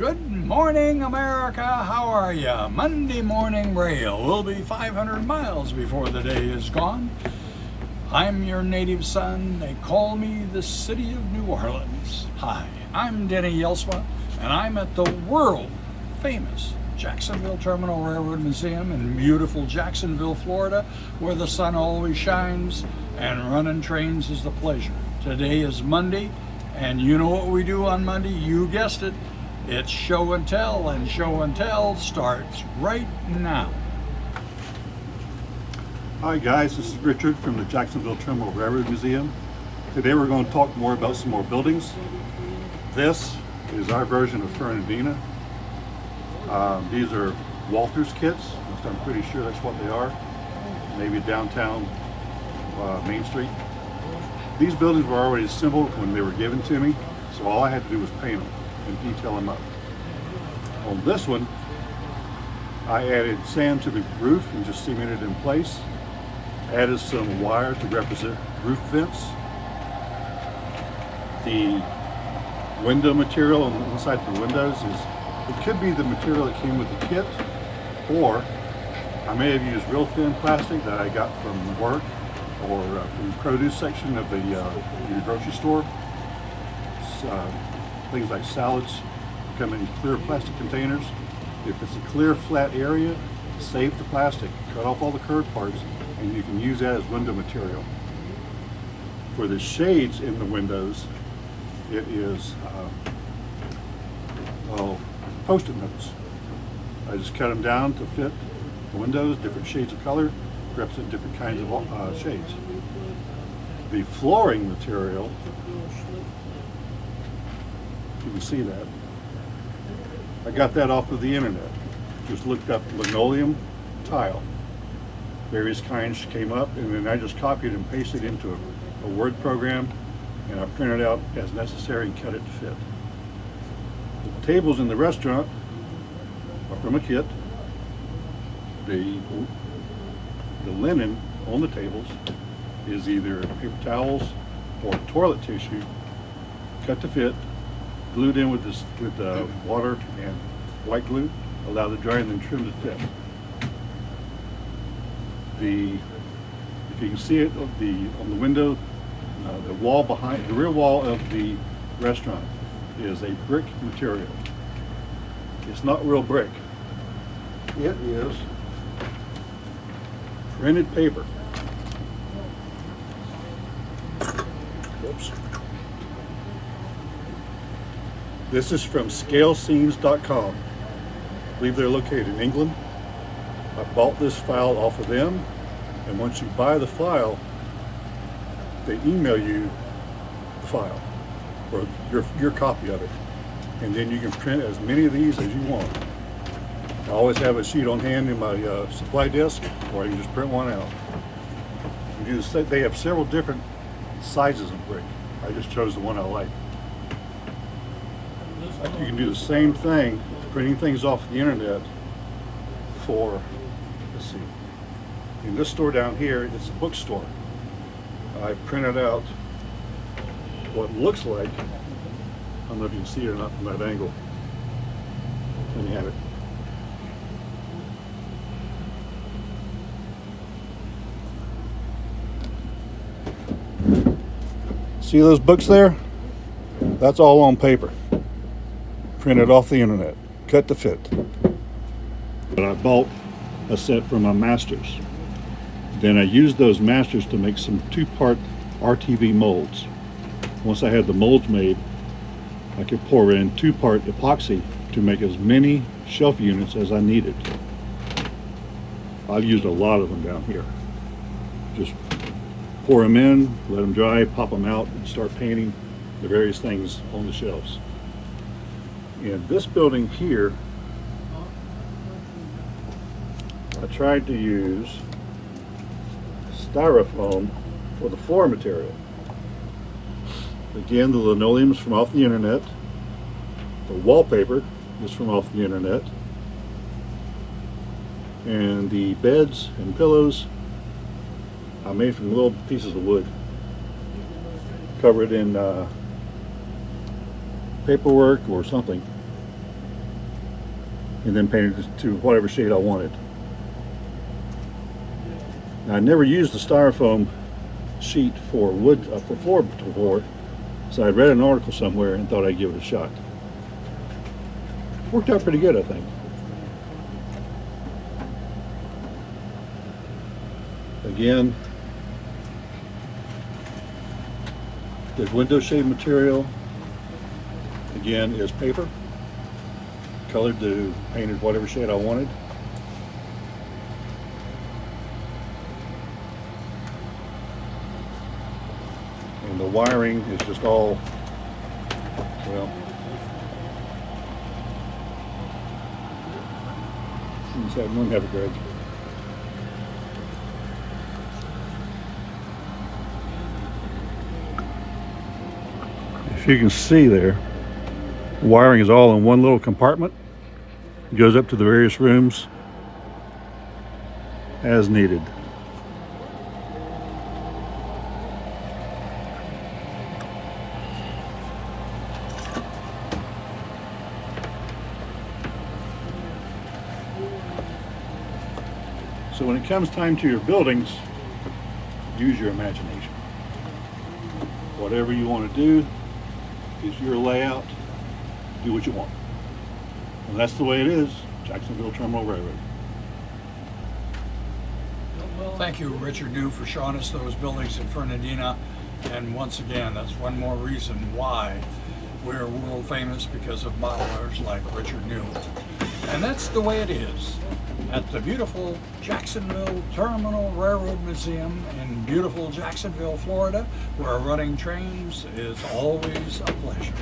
Good morning, America. How are ya? Monday morning rail. We'll be 500 miles before the day is gone. I'm your native son. They call me the city of New Orleans. Hi, I'm Denny Jelsma, and I'm at the world famous Jacksonville Terminal Railway Museum in beautiful Jacksonville, Florida, where the sun always shines and running trains is the pleasure. Today is Monday, and you know what we do on Monday? You guessed it. It's show and tell starts right now. Hi guys, this is Richard from the Jacksonville Terminal Railway Museum. Today we're going to talk more about some more buildings. This is our version of Fernandina. These are Walters kits. I'm pretty sure that's what they are. Maybe downtown Main Street. These buildings were already assembled when they were given to me, so all I had to do was paint them and detail them up. On this one, I added sand to the roof and just cemented it in place. Added some wire to represent roof vents. The window material on the inside of the windows it could be the material that came with the kit, or I may have used real thin plastic that I got from work or from the produce section of your grocery store. Things like salads come in clear plastic containers. If it's a clear flat area, save the plastic, cut off all the curved parts, and you can use that as window material. For the shades in the windows, it is Post-it notes. I just cut them down to fit the windows, different shades of color, represent different kinds of shades. The flooring material, you can see that. I got that off of the internet. Just looked up linoleum tile. Various kinds came up, and then I just copied and pasted into a Word program, and I printed out as necessary and cut it to fit. The tables in the restaurant are from a kit. The linen on the tables is either paper towels or toilet tissue, cut to fit, glued in with water and white glue, allow the dry and then trim to fit. If you can see it on the window, the wall behind, the rear wall of the restaurant is a brick material. It's not real brick. It is printed paper. Whoops. This is from scalescenes.com. I believe they're located in England. I bought this file off of them, and once you buy the file, they email you the file, or your copy of it, and then you can print as many of these as you want. I always have a sheet on hand in my supply desk, or I can just print one out. They have several different sizes of brick. I just chose the one I like. You can do the same thing, printing things off the internet for, let's see, in this store down here, it's a bookstore. I printed out what looks like, I don't know if you can see it or not from that angle. There you have it. See those books there? That's all on paper. Printed off the internet, cut to fit. But I bought a set for my masters. Then I used those masters to make some two-part RTV molds. Once I had the molds made, I could pour in two-part epoxy to make as many shelf units as I needed. I've used a lot of them down here. Just pour them in, let them dry, pop them out, and start painting the various things on the shelves. In this building here, I tried to use styrofoam for the floor material. Again, the linoleum is from off the internet. The wallpaper is from off the internet. And the beds and pillows I made from little pieces of wood. Covered in paperwork or something. and then painted it to whatever shade I wanted. Now, I never used the styrofoam sheet for wood for floor before, so I read an article somewhere and thought I'd give it a shot. Worked out pretty good, I think. Again, the window shade material, again, is paper, colored to painted whatever shade I wanted. And the wiring is just all, well, let's have one have it, Greg. If you can see there, wiring is all in one little compartment. It goes up to the various rooms as needed. So when it comes time to your buildings, use your imagination. Whatever you want to do is your layout. Do what you want. And that's the way it is, Jacksonville Terminal Railway. Thank you, Richard New, for showing us those buildings in Fernandina. And once again, that's one more reason why we're world famous, because of modelers like Richard New. And that's the way it is at the beautiful Jacksonville Terminal Railroad Museum in beautiful Jacksonville, Florida, where running trains is always a pleasure.